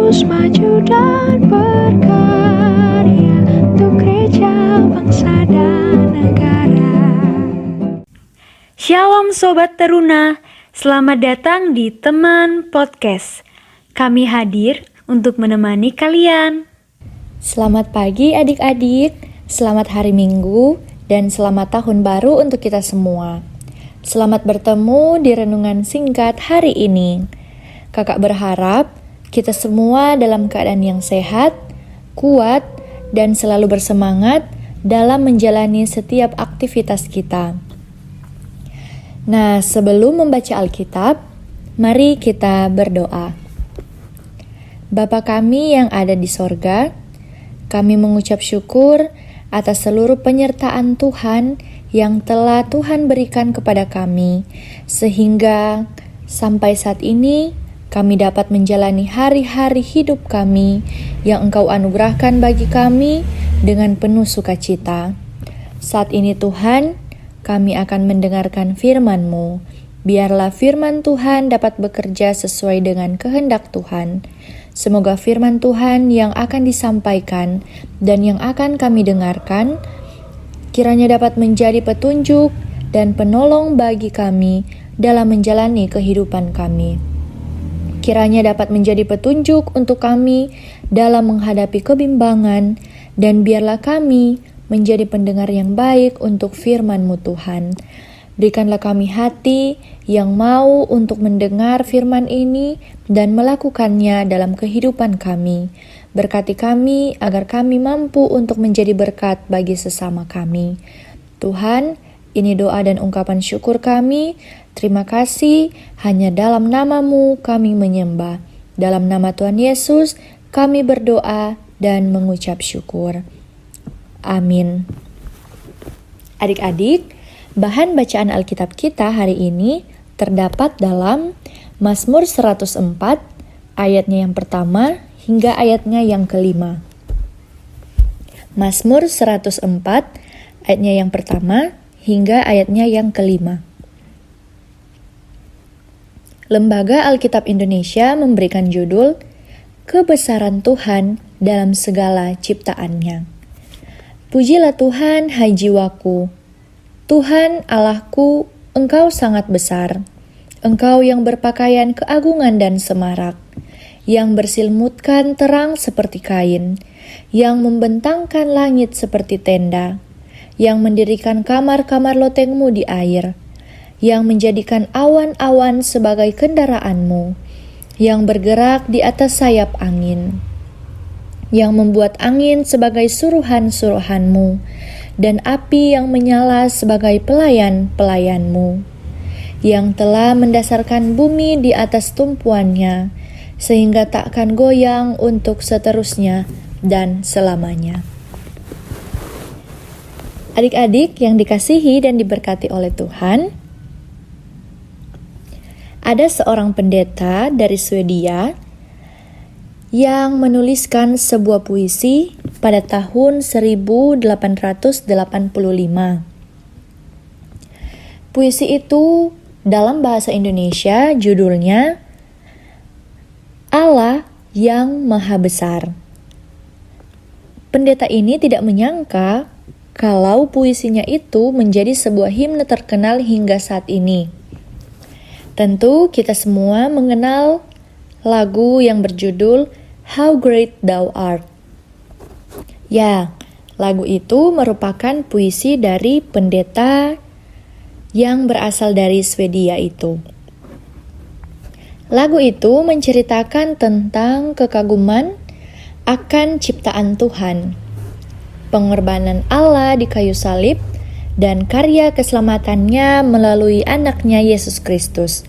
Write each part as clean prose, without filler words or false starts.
terus maju dan berkarya untuk gereja, bangsa, dan negara. Shalom Sobat Teruna, selamat datang di Teman Podcast. Kami hadir untuk menemani kalian. Selamat pagi adik-adik, selamat hari Minggu, dan selamat tahun baru untuk kita semua. Selamat bertemu di renungan singkat hari ini. Kakak berharap kita semua dalam keadaan yang sehat, kuat, dan selalu bersemangat dalam menjalani setiap aktivitas kita. Nah, sebelum membaca Alkitab, mari kita berdoa. Bapa kami yang ada di sorga, kami mengucap syukur atas seluruh penyertaan Tuhan yang telah Tuhan berikan kepada kami, sehingga sampai saat ini kami dapat menjalani hari-hari hidup kami yang Engkau anugerahkan bagi kami dengan penuh sukacita. Saat ini Tuhan, kami akan mendengarkan firman-Mu. Biarlah firman Tuhan dapat bekerja sesuai dengan kehendak Tuhan. Semoga firman Tuhan yang akan disampaikan dan yang akan kami dengarkan kiranya dapat menjadi petunjuk dan penolong bagi kami dalam menjalani kehidupan kami. Kiranya dapat menjadi petunjuk untuk kami dalam menghadapi kebimbangan, dan biarlah kami menjadi pendengar yang baik untuk firman-Mu Tuhan. Berikanlah kami hati yang mau untuk mendengar firman ini dan melakukannya dalam kehidupan kami. Berkati kami agar kami mampu untuk menjadi berkat bagi sesama kami. Tuhan, ini doa dan ungkapan syukur kami. Terima kasih, hanya dalam nama-Mu kami menyembah. Dalam nama Tuhan Yesus kami berdoa dan mengucap syukur. Amin. Adik-adik, bahan bacaan Alkitab kita hari ini terdapat dalam Mazmur 104 ayatnya yang pertama hingga ayatnya yang kelima. Mazmur 104 ayatnya yang pertama hingga ayatnya yang kelima. Lembaga Alkitab Indonesia memberikan judul Kebesaran Tuhan dalam segala ciptaannya. Pujilah Tuhan, hai jiwaku. Tuhan Allahku, Engkau sangat besar. Engkau yang berpakaian keagungan dan semarak, yang bersilmutkan terang seperti kain, yang membentangkan langit seperti tenda, yang mendirikan kamar-kamar loteng-Mu di air, yang menjadikan awan-awan sebagai kendaraan-Mu, yang bergerak di atas sayap angin, yang membuat angin sebagai suruhan-suruhan-Mu, dan api yang menyala sebagai pelayan-pelayan-Mu, yang telah mendasarkan bumi di atas tumpuannya, sehingga takkan goyang untuk seterusnya dan selamanya. Adik-adik yang dikasihi dan diberkati oleh Tuhan, ada seorang pendeta dari Swedia yang menuliskan sebuah puisi pada tahun 1885. Puisi itu dalam bahasa Indonesia judulnya Allah yang Maha Besar. Pendeta ini tidak menyangka kalau puisinya itu menjadi sebuah himne terkenal hingga saat ini. Tentu kita semua mengenal lagu yang berjudul How Great Thou Art. Ya, lagu itu merupakan puisi dari pendeta yang berasal dari Swedia itu. Lagu itu menceritakan tentang kekaguman akan ciptaan Tuhan, pengorbanan Allah di kayu salib, dan karya keselamatannya melalui anaknya Yesus Kristus.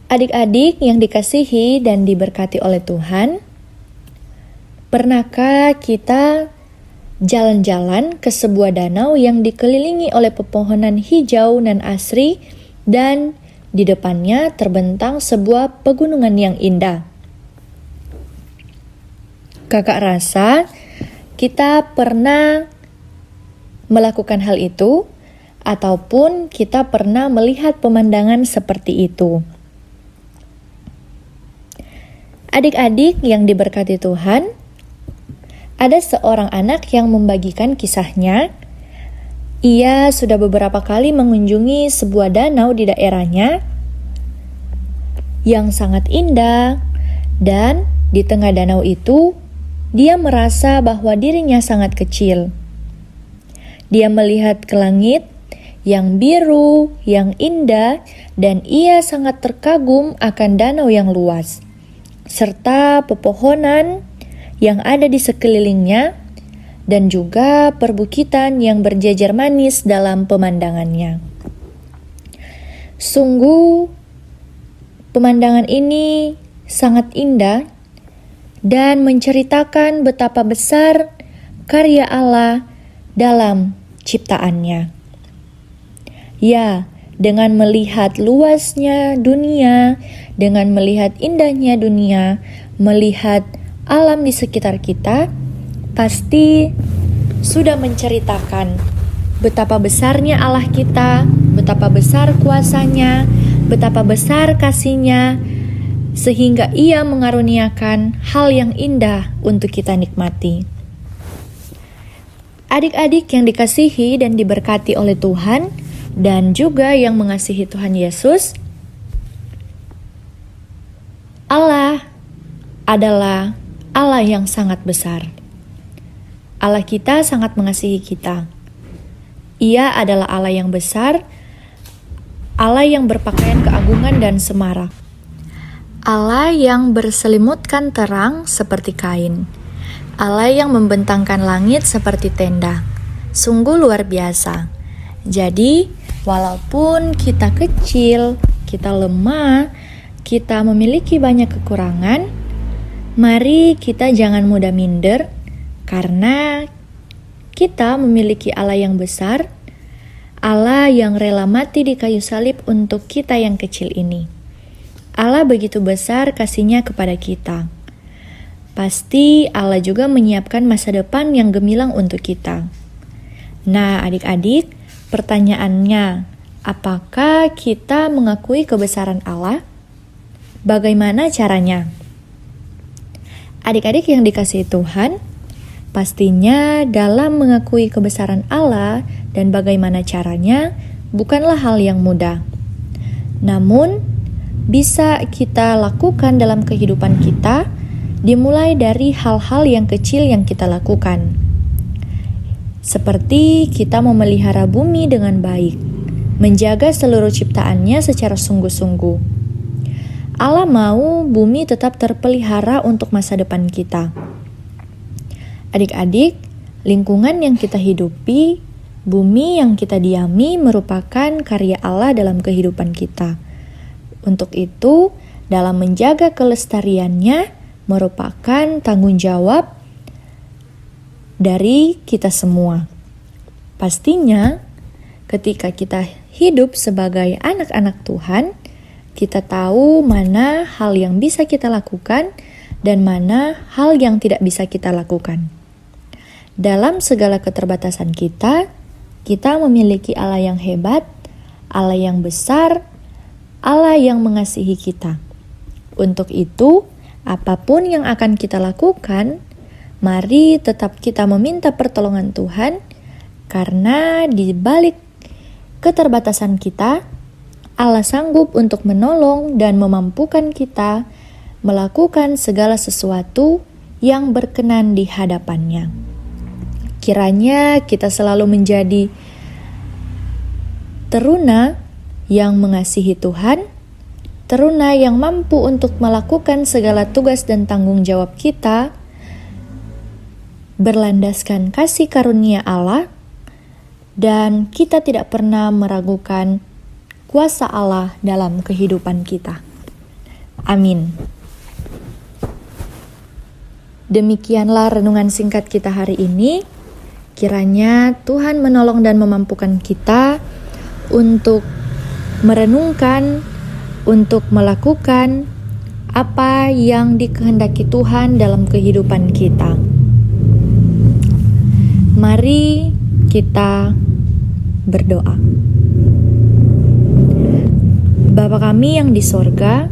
Adik-adik yang dikasihi dan diberkati oleh Tuhan, pernahkah kita jalan-jalan ke sebuah danau yang dikelilingi oleh pepohonan hijau nan asri dan di depannya terbentang sebuah pegunungan yang indah? Kakak rasa kita pernah melakukan hal itu, ataupun kita pernah melihat pemandangan seperti itu. Adik-adik yang diberkati Tuhan, ada seorang anak yang membagikan kisahnya. Ia sudah beberapa kali mengunjungi sebuah danau di daerahnya yang sangat indah, dan di tengah danau itu dia merasa bahwa dirinya sangat kecil. Dia melihat ke langit yang biru, yang indah, dan ia sangat terkagum akan danau yang luas, serta pepohonan yang ada di sekelilingnya, dan juga perbukitan yang berjejer manis dalam pemandangannya. Sungguh, pemandangan ini sangat indah dan menceritakan betapa besar karya Allah dalam ciptaannya. Ya, dengan melihat luasnya dunia, dengan melihat indahnya dunia, melihat alam di sekitar kita, pasti sudah menceritakan betapa besarnya Allah kita, betapa besar kuasanya, betapa besar kasih-Nya, sehingga Ia mengaruniakan hal yang indah untuk kita nikmati. Adik-adik yang dikasihi dan diberkati oleh Tuhan, dan juga yang mengasihi Tuhan Yesus, Allah adalah Allah yang sangat besar. Allah kita sangat mengasihi kita. Ia adalah Allah yang besar, Allah yang berpakaian keagungan dan semarak, Allah yang berselimutkan terang seperti kain, Allah yang membentangkan langit seperti tenda. Sungguh luar biasa. Jadi, walaupun kita kecil, kita lemah, kita memiliki banyak kekurangan, mari kita jangan mudah minder, karena kita memiliki Allah yang besar, Allah yang rela mati di kayu salib untuk kita yang kecil ini. Allah begitu besar kasih-Nya kepada kita. Pasti Allah juga menyiapkan masa depan yang gemilang untuk kita. Nah, adik-adik, pertanyaannya, apakah kita mengakui kebesaran Allah? Bagaimana caranya? Adik-adik yang dikasihi Tuhan, pastinya dalam mengakui kebesaran Allah dan bagaimana caranya bukanlah hal yang mudah. Namun, bisa kita lakukan dalam kehidupan kita, dimulai dari hal-hal yang kecil yang kita lakukan. Seperti kita memelihara bumi dengan baik, menjaga seluruh ciptaannya secara sungguh-sungguh. Allah mau bumi tetap terpelihara untuk masa depan kita. Adik-adik, lingkungan yang kita hidupi, bumi yang kita diami merupakan karya Allah dalam kehidupan kita. Untuk itu, dalam menjaga kelestariannya merupakan tanggung jawab dari kita semua. Pastinya, ketika kita hidup sebagai anak-anak Tuhan, kita tahu mana hal yang bisa kita lakukan dan mana hal yang tidak bisa kita lakukan. Dalam segala keterbatasan kita memiliki Allah yang hebat, Allah yang besar, Allah yang mengasihi kita. Untuk itu, apapun yang akan kita lakukan, mari tetap kita meminta pertolongan Tuhan, karena di balik keterbatasan kita, Allah sanggup untuk menolong dan memampukan kita melakukan segala sesuatu yang berkenan di hadapan-Nya. Kiranya kita selalu menjadi teruna yang mengasihi Tuhan, teruna yang mampu untuk melakukan segala tugas dan tanggung jawab kita, berlandaskan kasih karunia Allah, dan kita tidak pernah meragukan kuasa Allah dalam kehidupan kita. Amin. Demikianlah renungan singkat kita hari ini. Kiranya Tuhan menolong dan memampukan kita untuk merenungkan, untuk melakukan apa yang dikehendaki Tuhan dalam kehidupan kita. Mari kita berdoa. Bapa kami yang di sorga,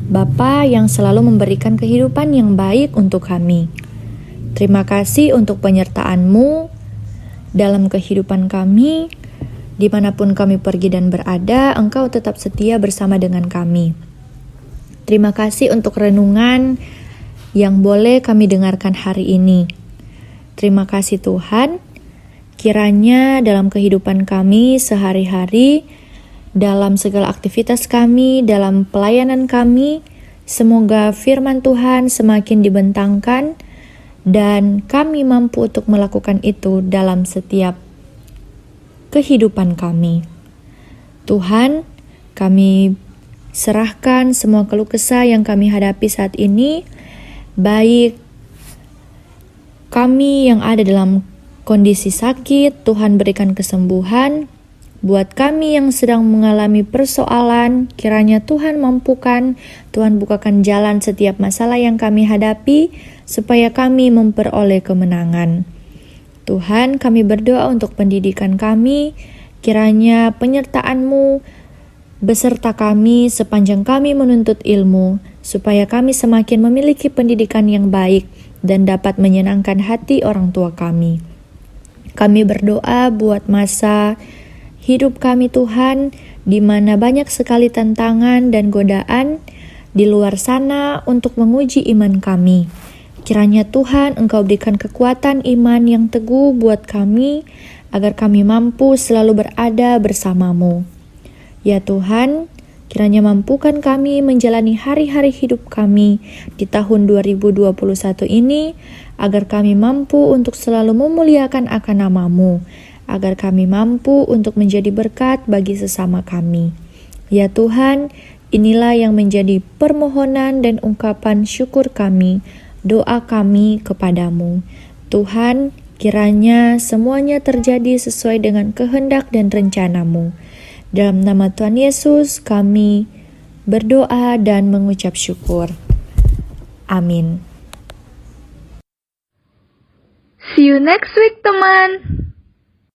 Bapa yang selalu memberikan kehidupan yang baik untuk kami. Terima kasih untuk penyertaan-Mu dalam kehidupan kami. Dimanapun kami pergi dan berada, Engkau tetap setia bersama dengan kami. Terima kasih untuk renungan yang boleh kami dengarkan hari ini. Terima kasih Tuhan, kiranya dalam kehidupan kami sehari-hari, dalam segala aktivitas kami, dalam pelayanan kami, semoga firman Tuhan semakin dibentangkan dan kami mampu untuk melakukan itu dalam setiap kehidupan kami. Tuhan, kami serahkan semua keluh kesah yang kami hadapi saat ini, baik kami yang ada dalam kondisi sakit, Tuhan berikan kesembuhan. Buat kami yang sedang mengalami persoalan, kiranya Tuhan mampukan, Tuhan bukakan jalan setiap masalah yang kami hadapi, supaya kami memperoleh kemenangan. Tuhan, kami berdoa untuk pendidikan kami, kiranya penyertaan-Mu beserta kami sepanjang kami menuntut ilmu, supaya kami semakin memiliki pendidikan yang baik dan dapat menyenangkan hati orang tua kami. Kami berdoa buat masa hidup kami Tuhan, di mana banyak sekali tantangan dan godaan di luar sana untuk menguji iman kami. Kiranya Tuhan Engkau berikan kekuatan iman yang teguh buat kami, agar kami mampu selalu berada bersama-Mu. Ya Tuhan, kiranya mampukan kami menjalani hari-hari hidup kami di tahun 2021 ini, agar kami mampu untuk selalu memuliakan akan nama-Mu, agar kami mampu untuk menjadi berkat bagi sesama kami. Ya Tuhan, inilah yang menjadi permohonan dan ungkapan syukur kami, doa kami kepadamu. Tuhan, kiranya semuanya terjadi sesuai dengan kehendak dan rencana-Mu. Dalam nama Tuhan Yesus kami berdoa dan mengucap syukur. Amin. See you next week, teman.